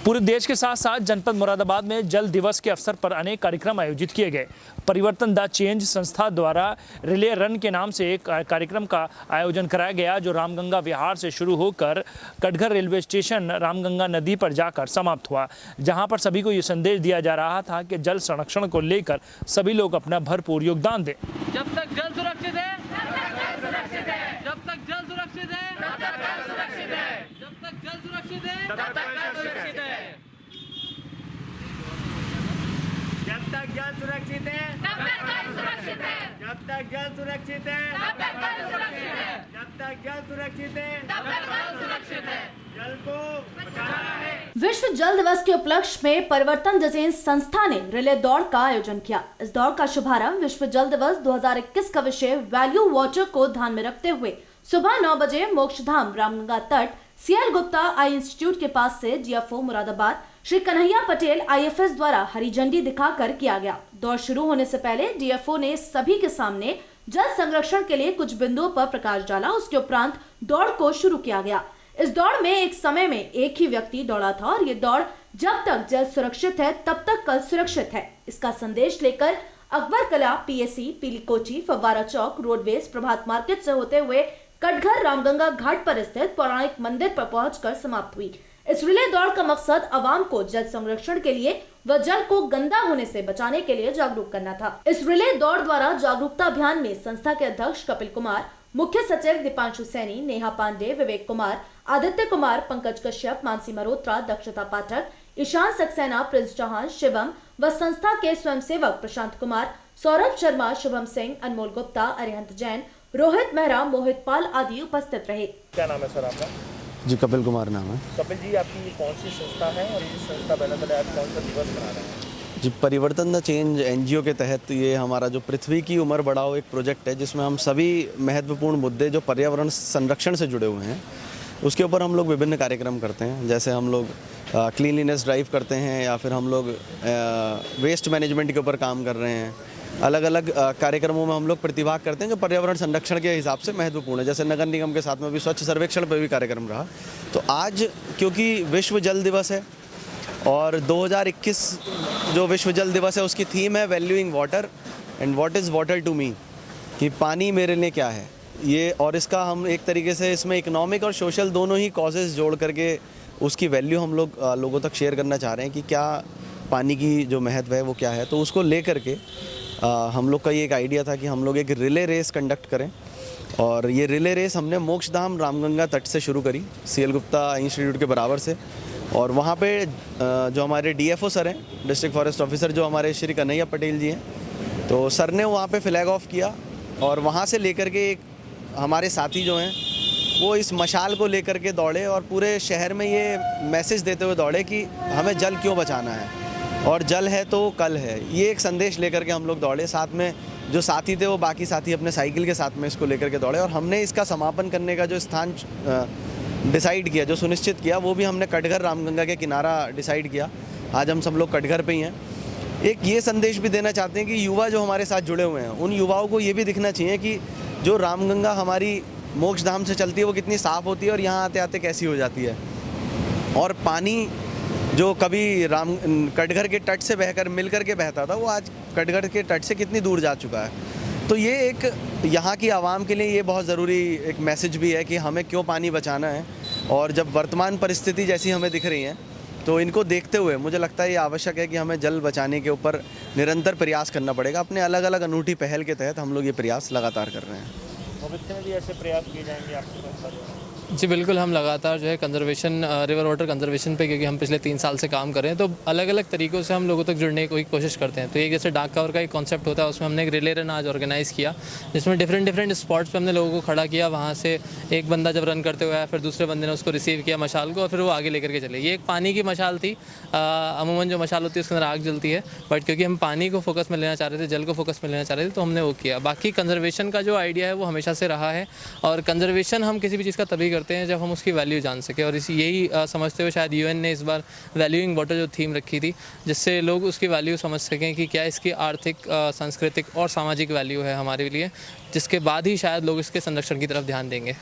पूरे देश के साथ साथ जनपद मुरादाबाद में जल दिवस के अवसर पर अनेक कार्यक्रम आयोजित किए गए। परिवर्तन द चेंज संस्था द्वारा रिले रन के नाम से एक कार्यक्रम का आयोजन कराया गया, जो रामगंगा विहार से शुरू होकर कटघर रेलवे स्टेशन रामगंगा नदी पर जाकर समाप्त हुआ, जहां पर सभी को ये संदेश दिया जा रहा था कि जल संरक्षण को लेकर सभी लोग अपना भरपूर योगदान दें। जब तक जल सुरक्षित है, जब तक जल सुरक्षित है, जब तक जल सुरक्षित है, जब तक जल सुरक्षित है, तब तक जल सुरक्षित है, जब तक जल सुरक्षित है, तब तक जल सुरक्षित है, जब तक जल सुरक्षित है, तब तक जल सुरक्षित है, जब तक जल सुरक्षित है, तब तक जल सुरक्षित है, जल को बचाना है। विश्व जल दिवस के उपलक्ष्य में परिवर्तन द चेंज संस्था ने रिले दौड़ का आयोजन किया। इस दौड़ का शुभारंभ विश्व जल दिवस 2021 का विषय वैल्यू वाटर को ध्यान में रखते हुए सुबह 9 बजे मोक्षधाम रामगंगा तट CL गुप्ता आई इंस्टीट्यूट के पास से DFO मुरादाबाद श्री कन्हैया पटेल IFS द्वारा हरी झंडी दिखाकर किया गया। दौड़ शुरू होने से पहले DFO ने सभी के सामने जल संरक्षण के लिए कुछ बिंदुओं पर प्रकाश डाला। उसके उपरांत दौड़ को शुरू किया गया। इस दौड़ में एक समय में एक ही व्यक्ति दौड़ा था और ये दौड़ जब तक जल सुरक्षित है तब तक कल सुरक्षित है, इसका संदेश लेकर अकबर कला PSC पीली कोठी फव्वारा चौक रोडवेज प्रभात मार्केट से होते हुए कटघर रामगंगा घाट पर स्थित पौराणिक मंदिर पर पहुंचकर समाप्त हुई। इस रिले दौड़ का मकसद आवाम को जल संरक्षण के लिए व जल को गंदा होने से बचाने के लिए जागरूक करना था। इस रिले दौड़ द्वारा जागरूकता अभियान में संस्था के अध्यक्ष कपिल कुमार, मुख्य सचिव दीपांशु सैनी, नेहा पांडे, विवेक कुमार, आदित्य कुमार, पंकज कश्यप, मानसी मल्होत्रा, दक्षता पाठक, ईशान सक्सेना, प्रिंस चौहान, शिवम व संस्था के स्वयंसेवक प्रशांत कुमार, सौरभ शर्मा, शुभम सिंह, अनमोल गुप्ता, अरिहंत जैन, रोहित मेहरा, मोहित पाल आदि उपस्थित रहे। क्या नाम है सर आपका? जी कपिल कुमार नाम है। कपिल जी, आपकी कौन सी संस्था है और ये संस्था बैनर आज कौन सा दिवस मना रहे हैं? जी परिवर्तन द चेंज NGO के तहत ये हमारा जो पृथ्वी की उम्र बढ़ाओ एक प्रोजेक्ट है, जिसमें हम सभी महत्वपूर्ण मुद्दे जो पर्यावरण संरक्षण से जुड़े हुए हैं उसके ऊपर हम लोग विभिन्न कार्यक्रम करते हैं। जैसे हम लोग क्लीनलीनेस ड्राइव करते हैं या फिर हम लोग वेस्ट मैनेजमेंट के ऊपर काम कर रहे हैं। अलग अलग कार्यक्रमों में हम लोग प्रतिभाग करते हैं जो पर्यावरण संरक्षण के हिसाब से महत्वपूर्ण है। जैसे नगर निगम के साथ में भी स्वच्छ सर्वेक्षण पर भी कार्यक्रम रहा। तो आज क्योंकि विश्व जल दिवस है और 2021 जो विश्व जल दिवस है उसकी थीम है valuing water and what is water to me, कि पानी मेरे लिए क्या है ये, और इसका हम एक तरीके से इसमें इकोनॉमिक और सोशल दोनों ही कॉजेज़ जोड़ करके उसकी वैल्यू हम लोग लोगों तक शेयर करना चाह रहे हैं कि क्या पानी की जो महत्व है वो क्या है। तो उसको ले करके हम लोग का ये एक आइडिया था कि हम लोग एक रिले रेस कंडक्ट करें, और ये रिले रेस हमने मोक्षधाम रामगंगा तट से शुरू करी CL गुप्ता इंस्टीट्यूट के बराबर से। और वहाँ पे जो हमारे DFO सर हैं, डिस्ट्रिक्ट फॉरेस्ट ऑफिसर जो हमारे श्री कन्हैया पटेल जी हैं, तो सर ने वहाँ पे फ्लैग ऑफ किया और वहाँ से लेकर के एक हमारे साथी जो हैं वो इस मशाल को लेकर के दौड़े और पूरे शहर में ये मैसेज देते हुए दौड़े कि हमें जल क्यों बचाना है और जल है तो कल है। ये एक संदेश लेकर के हम लोग दौड़े। साथ में जो साथी थे वो बाकी साथी अपने साइकिल के साथ में इसको लेकर के दौड़े, और हमने इसका समापन करने का जो स्थान डिसाइड किया, जो सुनिश्चित किया, वो भी हमने कटघर रामगंगा के किनारा डिसाइड किया। आज हम सब लोग कटघर पे ही हैं। एक ये संदेश भी देना चाहते हैं कि युवा जो हमारे साथ जुड़े हुए हैं उन युवाओं को ये भी दिखना चाहिए कि जो रामगंगा हमारी मोक्षधाम से चलती है वो कितनी साफ़ होती है और यहाँ आते आते कैसी हो जाती है, और पानी जो कभी कटघर के तट से बहकर मिल कर के बहता था वो आज कटघर के तट से कितनी दूर जा चुका है। तो ये एक यहाँ की आवाम के लिए ये बहुत ज़रूरी एक मैसेज भी है कि हमें क्यों पानी बचाना है। और जब वर्तमान परिस्थिति जैसी हमें दिख रही है तो इनको देखते हुए मुझे लगता है ये आवश्यक है कि हमें जल बचाने के ऊपर निरंतर प्रयास करना पड़ेगा। अपने अलग अलग अनूठी पहल के तहत हम लोग ये प्रयास लगातार कर रहे हैं। भविष्य में भी ऐसे प्रयास किए जाएंगे आपके पास? जी बिल्कुल, हम लगातार जो है कंजर्वेशन, रिवर वाटर कंजर्वेशन पे, क्योंकि हम पिछले 3 साल से काम कर रहे हैं, तो अलग अलग तरीक़ों से हम लोगों तक जुड़ने की कोशिश करते हैं। तो एक जैसे डाक कवर का एक कॉन्सेप्ट होता है, उसमें हमने एक रिले रन आज ऑर्गेनाइज़ किया, जिसमें डिफरेंट स्पॉट्स पे हमने लोगों को खड़ा किया। वहाँ से एक बंदा जब रन करते हुए आया, फिर दूसरे बंदे ने उसको रिसीव किया मशाल को, और फिर वो आगे लेकर के चले। ये एक पानी की मशाल थी। अमूमन जो मशाल होती है उसके अंदर आग जलती है, बट क्योंकि हम पानी को फोकस में लेना चाह रहे थे, जल को फोकस में लेना चाह रहे थे, तो हमने वो किया। बाकी कंजर्वेशन का जो आइडिया है वो हमेशा से रहा है, और कंजर्वेशन हम किसी भी चीज़ का तभी करते हैं जब हम उसकी वैल्यू जान सके। और इसी यही समझते हुए शायद UN ने इस बार वैल्यूइंग वाटर जो थीम रखी थी, जिससे लोग उसकी वैल्यू समझ सकें कि क्या इसकी आर्थिक, सांस्कृतिक और सामाजिक वैल्यू है हमारे लिए, जिसके बाद ही शायद लोग इसके संरक्षण की तरफ ध्यान देंगे।